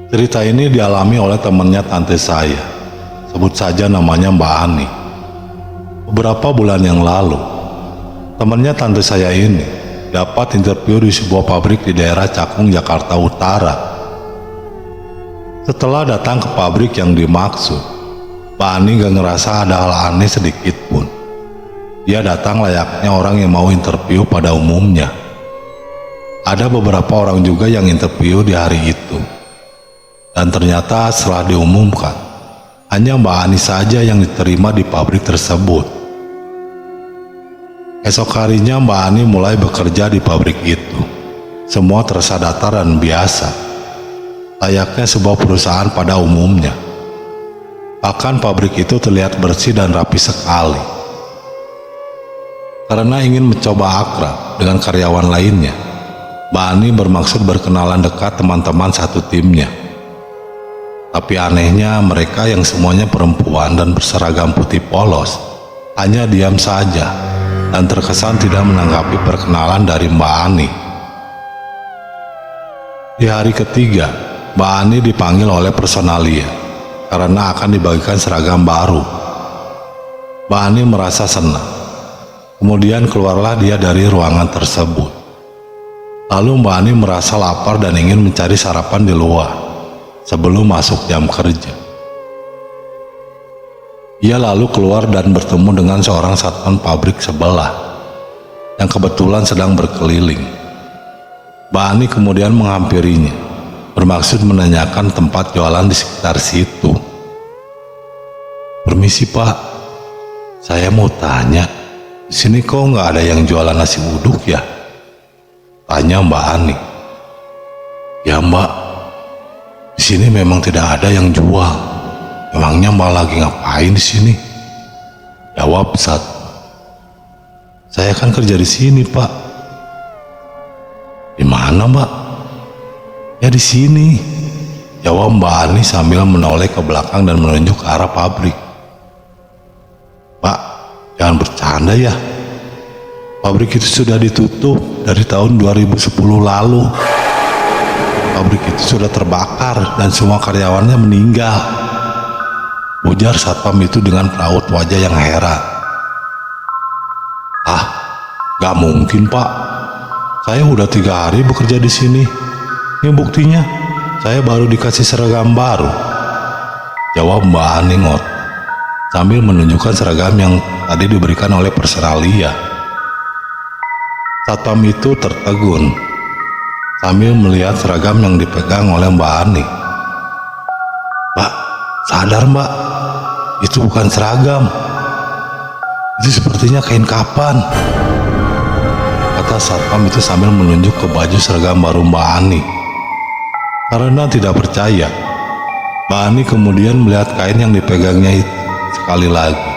Cerita ini dialami oleh temannya tante saya, sebut saja namanya Mbak Ani. Beberapa bulan yang lalu, temannya tante saya ini dapat interview di sebuah pabrik di daerah Cakung, Jakarta Utara. Setelah datang ke pabrik yang dimaksud, Mbak Ani gak ngerasa ada hal aneh sedikit pun. Dia datang layaknya orang yang mau interview pada umumnya. Ada beberapa orang juga yang interview di hari itu. Dan ternyata setelah diumumkan, hanya Mbak Ani saja yang diterima di pabrik tersebut. Esok harinya Mbak Ani mulai bekerja di pabrik itu. Semua terasa datar dan biasa, layaknya sebuah perusahaan pada umumnya. Bahkan pabrik itu terlihat bersih dan rapi sekali. Karena ingin mencoba akrab dengan karyawan lainnya, Mbak Ani bermaksud berkenalan dekat teman-teman satu timnya. Tapi anehnya mereka yang semuanya perempuan dan berseragam putih polos hanya diam saja dan terkesan tidak menanggapi perkenalan dari Mbak Ani. Di hari ketiga, Mbak Ani dipanggil oleh personalia karena akan dibagikan seragam baru. Mbak Ani merasa senang. Kemudian keluarlah dia dari ruangan tersebut. Lalu Mbak Ani merasa lapar dan ingin mencari sarapan di luar sebelum masuk jam kerja. Ia lalu keluar dan bertemu dengan seorang satpam pabrik sebelah yang kebetulan sedang berkeliling. Mbak Ani kemudian menghampirinya, bermaksud menanyakan tempat jualan di sekitar situ. "Permisi Pak, saya mau tanya, di sini kok nggak ada yang jualan nasi uduk ya?" tanya Mbak Ani. "Ya Mbak, di sini memang tidak ada yang jual. Emangnya Mbak lagi ngapain di sini?" jawab Sat. "Saya kan kerja di sini Pak." "Di mana Mbak?" "Ya di sini," jawab Mbak Ani sambil menoleh ke belakang dan menunjuk ke arah pabrik. "Pak, jangan bercanda ya. Pabrik itu sudah ditutup dari tahun 2010 lalu. Pabrik itu sudah terbakar dan semua karyawannya meninggal," ujar satpam itu dengan raut wajah yang heran. "Ah, gak mungkin Pak. Saya udah 3 hari bekerja di sini. Ini buktinya, saya baru dikasih seragam baru," jawab Mbak Ani sambil menunjukkan seragam yang tadi diberikan oleh personalia. Satpam itu tertegun sambil melihat seragam yang dipegang oleh Mbak Ani. "Mbak, sadar Mbak, itu bukan seragam. Itu sepertinya kain kapan," kata satpam itu sambil menunjuk ke baju seragam baru Mbak Ani. Karena tidak percaya, Mbak Ani kemudian melihat kain yang dipegangnya itu sekali lagi.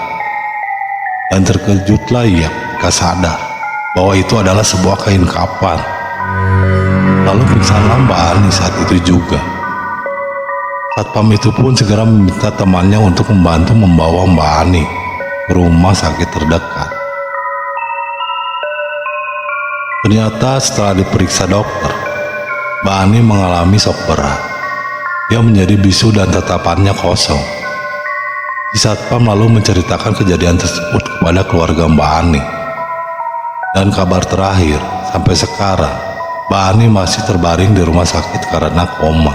Dan terkejutlah ia ketika sadar bahwa itu adalah sebuah kain kapan. Lalu pingsanlah Mbak Ani saat itu juga. Satpam itu pun segera meminta temannya untuk membantu membawa Mbak Ani ke rumah sakit terdekat. Ternyata setelah diperiksa dokter, Mbak Ani mengalami shock berat. Dia menjadi bisu dan tatapannya kosong. Si satpam lalu menceritakan kejadian tersebut kepada keluarga Mbak Ani. Dan kabar terakhir, sampai sekarang, Mbak Ani masih terbaring di rumah sakit karena koma.